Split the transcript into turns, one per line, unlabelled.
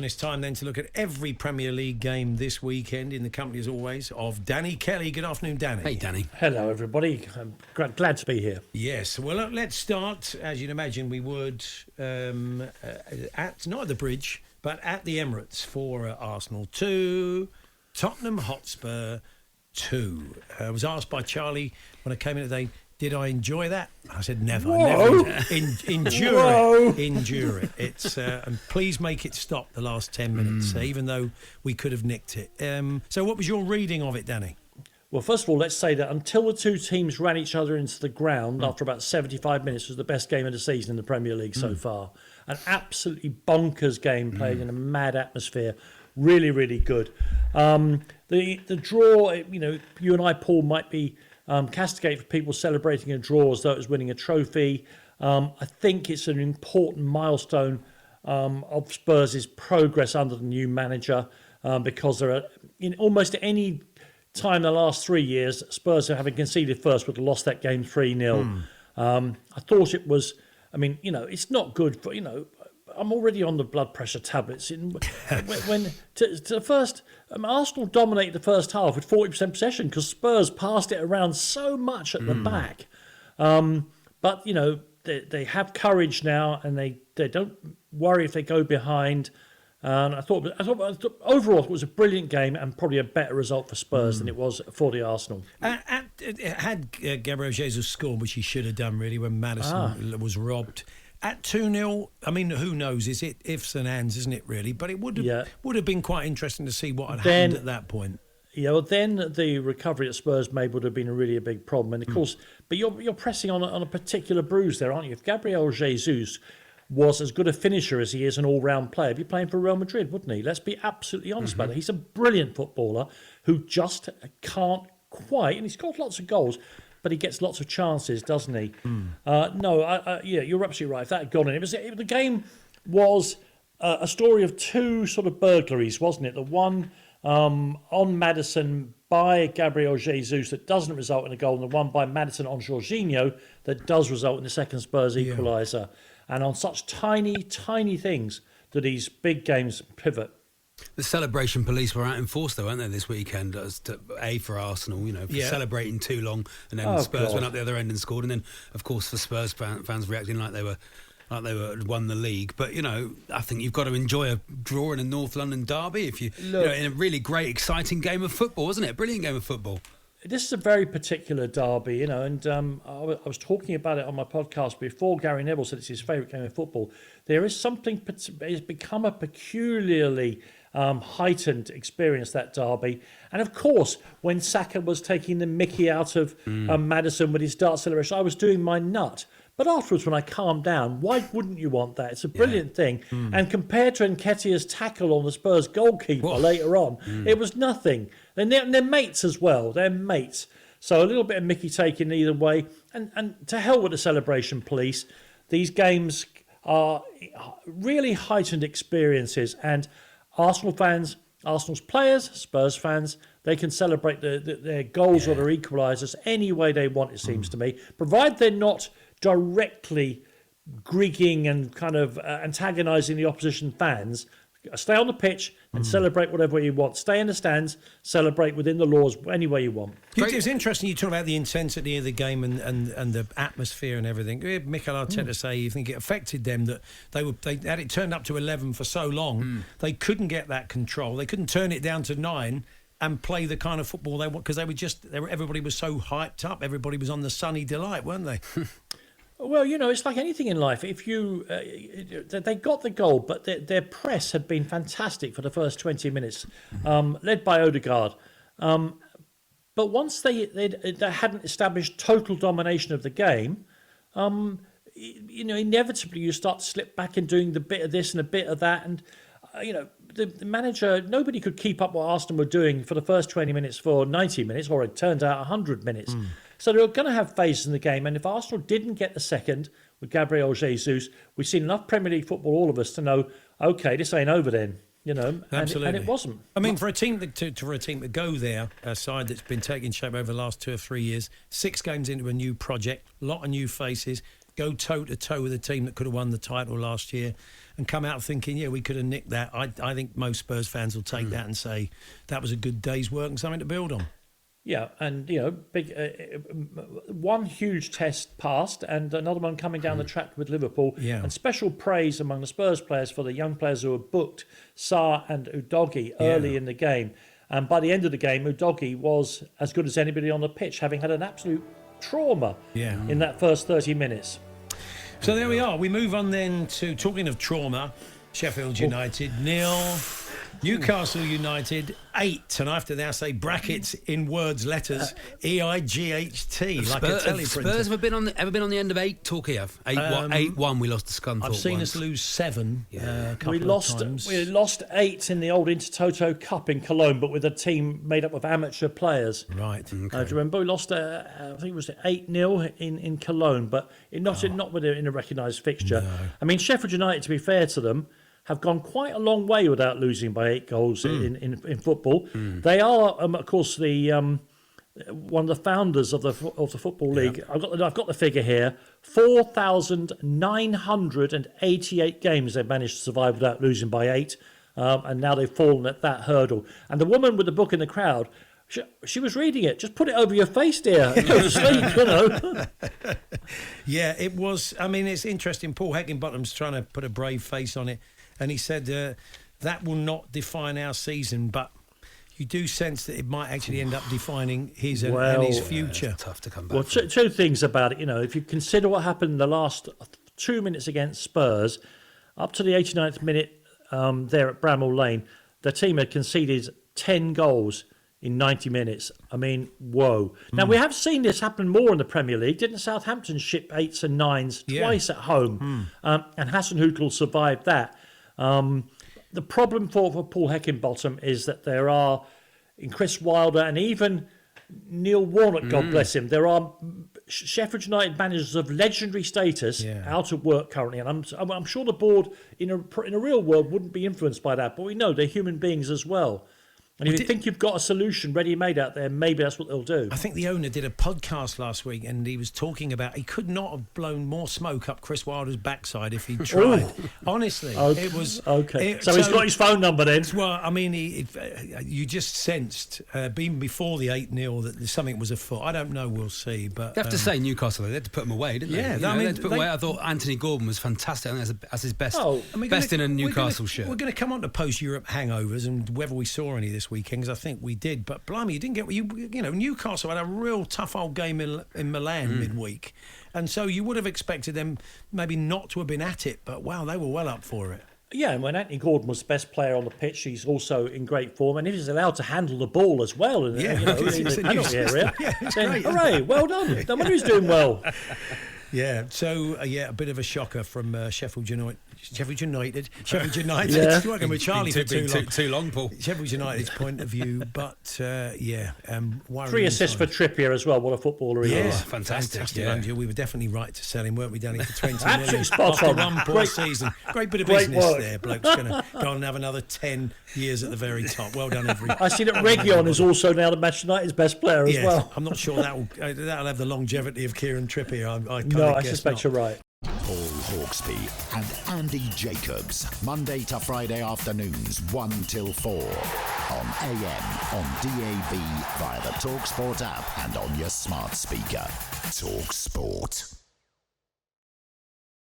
it's time then to look at every Premier League game this weekend in the company, as always, of Danny Kelly. Good afternoon, Danny.
Hey, Danny.
Hello, everybody. I'm glad to be here.
Yes, well, let's start, as you'd imagine we would, at not at the Bridge, but at the Emirates for Arsenal 2, Tottenham Hotspur 2. I was asked by Charlie when I came in today, did I enjoy that? I said never.
Whoa.
Never endure it. It's and please make it stop the last 10 minutes, even though we could have nicked it. So what was your reading of it, Danny?
Well, first of all, let's say that until the two teams ran each other into the ground after about 75 minutes, it was the best game of the season in the Premier League so far. An absolutely bonkers game played in a mad atmosphere. Really, really good. The draw, you and I, Paul, might be castigated for people celebrating a draw as though it was winning a trophy. I think it's an important milestone of Spurs' progress under the new manager because there are, in almost any time in the last 3 years, Spurs, having conceded first, would have lost that game 3-0. I thought it was, it's not good for, I'm already on the blood pressure tablets. Arsenal dominated the first half with 40% possession because Spurs passed it around so much at the back. But they have courage now, and they don't worry if they go behind. And I thought overall it was a brilliant game and probably a better result for Spurs than it was for the Arsenal.
Had Gabriel Jesus scored, which he should have done really when Maddison was robbed. At 2-0, who knows? Is it ifs and ands, isn't it, really? But it would have been quite interesting to see what had happened at that point.
Yeah, well, then the recovery that Spurs made would have been a big problem. And, of course, but you're pressing on a particular bruise there, aren't you? If Gabriel Jesus was as good a finisher as he is an all-round player, he'd be playing for Real Madrid, wouldn't he? Let's be absolutely honest about it. He's a brilliant footballer who just can't quite, and he's scored lots of goals, but he gets lots of chances, doesn't he? You're absolutely right. If that had gone in, the game was a story of two sort of burglaries, wasn't it? The one on Maddison by Gabriel Jesus that doesn't result in a goal, and the one by Maddison on Jorginho that does result in the second Spurs equaliser. And on such tiny, tiny things do these big games pivot.
The celebration police were out in force, though, weren't they, this weekend? For Arsenal, for celebrating too long, and then Spurs went up the other end and scored, and then, of course, for Spurs fans reacting like they won the league. But I think you've got to enjoy a draw in a North London derby if in a really great, exciting game of football, wasn't it? A brilliant game of football.
This is a very particular derby, and I was talking about it on my podcast before. Gary Neville said it's his favourite game of football. There is something, it's become a peculiarly heightened experience, that derby. And of course, when Saka was taking the mickey out of Maddison with his dart celebration, I was doing my nut. But afterwards, when I calmed down, why wouldn't you want that? It's a brilliant thing. And compared to Nketiah's tackle on the Spurs goalkeeper later on, it was nothing. And they're mates as well. They're mates. So a little bit of mickey taking either way. And to hell with the celebration police. These games are really heightened experiences. And Arsenal fans, Arsenal's players, Spurs fans, they can celebrate their goals or their equalisers any way they want, it seems to me, provided they're not directly grigging and kind of antagonising the opposition fans. Stay on the pitch and celebrate whatever you want. Stay in the stands, celebrate within the laws any way you want.
It was interesting you talk about the intensity of the game and the atmosphere and everything. Mikel Arteta say you think it affected them that they had it turned up to 11 for so long they couldn't get that control. They couldn't turn it down to 9 and play the kind of football they want because everybody was so hyped up. Everybody was on the sunny delight, weren't they?
Well, it's like anything in life. If they got the goal, but their press had been fantastic for the first 20 minutes, led by Odegaard. But once they hadn't established total domination of the game, inevitably you start to slip back in doing the bit of this and a bit of that, and the manager, nobody could keep up what Arsenal were doing for the first 20 minutes for 90 minutes, or it turned out 100 minutes. So they were going to have phases in the game, and if Arsenal didn't get the second with Gabriel Jesus, we've seen enough Premier League football, all of us, to know, okay, this ain't over then.
Absolutely.
And it wasn't.
For a team to go there, a side that's been taking shape over the last 2 or 3 years, 6 games into a new project, a lot of new faces, go toe-to-toe with a team that could have won the title last year. and come out thinking, yeah, we could have nicked that. I think most Spurs fans will take that and say that was a good day's work and something to build on.
Yeah, and big one huge test passed, and another one coming down the track with Liverpool.
Yeah.
And special praise among the Spurs players for the young players who were booked, Sar and Udogie, early in the game. And by the end of the game, Udogie was as good as anybody on the pitch, having had an absolute trauma in that first 30 minutes.
So there we are. We move on then to, talking of trauma, Sheffield United 0, Newcastle United 8, and I have to now say brackets in words, letters, EIGHT, like a teleprinter.
Spurs ever been on the end of 8? Talk here. 8-1. We lost to Scunthorpe.
I've seen us lose 7 a couple of times.
We lost 8 in the old Intertoto Cup in Cologne, but with a team made up of amateur players.
Right.
Do you remember we lost? I think it was 8-0 in Cologne, but not in a recognised fixture.
No.
I mean, Sheffield United, to be fair to them, have gone quite a long way without losing by 8 goals in football. They are, of course, the one of the founders of the Football League. I've got the figure here: 4,988 games they've managed to survive without losing by 8, and now they've fallen at that hurdle. And the woman with the book in the crowd, she was reading it. Just put it over your face, dear. Go to sleep,
Yeah, it was. I mean, it's interesting. Paul Heckingbottom's trying to put a brave face on it. And he said that will not define our season, but you do sense that it might actually end up defining his and his future.
It's tough to come back.
Well, two things about it. If you consider what happened in the last 2 minutes against Spurs, up to the 89th minute there at Bramall Lane, the team had conceded 10 goals in 90 minutes. I mean, whoa. Now, we have seen this happen more in the Premier League. Didn't Southampton ship 8s and 9s twice at home? And Hasenhüttl survived that. The problem for Paul Heckingbottom is that there are, in Chris Wilder and even Neil Warnock, God bless him, there are Sheffield United managers of legendary status out of work currently, and I'm sure the board in a real world wouldn't be influenced by that, but we know they're human beings as well. And if you think you've got a solution ready-made out there, maybe that's what they'll do.
I think the owner did a podcast last week and he was talking about he could not have blown more smoke up Chris Wilder's backside if he'd tried. Honestly, it was...
Okay, so he's got his phone number then.
Well, I mean, you just sensed, even before the 8-0, that something was afoot. I don't know, we'll see. But
you have to say Newcastle, they had to put him away, didn't they?
Yeah,
they had to put him away. I thought Anthony Gordon was fantastic. I think that's his best, best in a Newcastle shirt.
We're going to come on to post-Europe hangovers and whether we saw any this weekend, because I think we did, but blimey, you didn't get Newcastle had a real tough old game in Milan midweek, and so you would have expected them maybe not to have been at it, but wow, they were well up for it.
Yeah, and when Anthony Gordon was the best player on the pitch, he's also in great form, and if he's allowed to handle the ball as well in the penalty area, then hooray, well done. No wonder he's doing well.
Yeah, so a bit of a shocker from Sheffield United.
Yeah.
You're working with Charlie for
too long, Paul.
Sheffield United's point of view, but worrying.
3 assists for Trippier as well. What a footballer he is!
Fantastic.
Yeah. We were definitely right to sell him, weren't we, Danny, for 20 million?
Absolutely spot on.
One poor season. Great bit of business there. Bloke's going to go on and have another 10 years at the very top. Well done, everyone.
I see that Reguilon is also now the Manchester United's best player as well.
I'm not sure that'll have the longevity of Kieran Trippier.
I suspect you're right.
Paul Hawksbee and Andy Jacobs, Monday to Friday afternoons 1 till 4 on AM, on DAB, via the talkSPORT app and on your smart speaker. talkSPORT.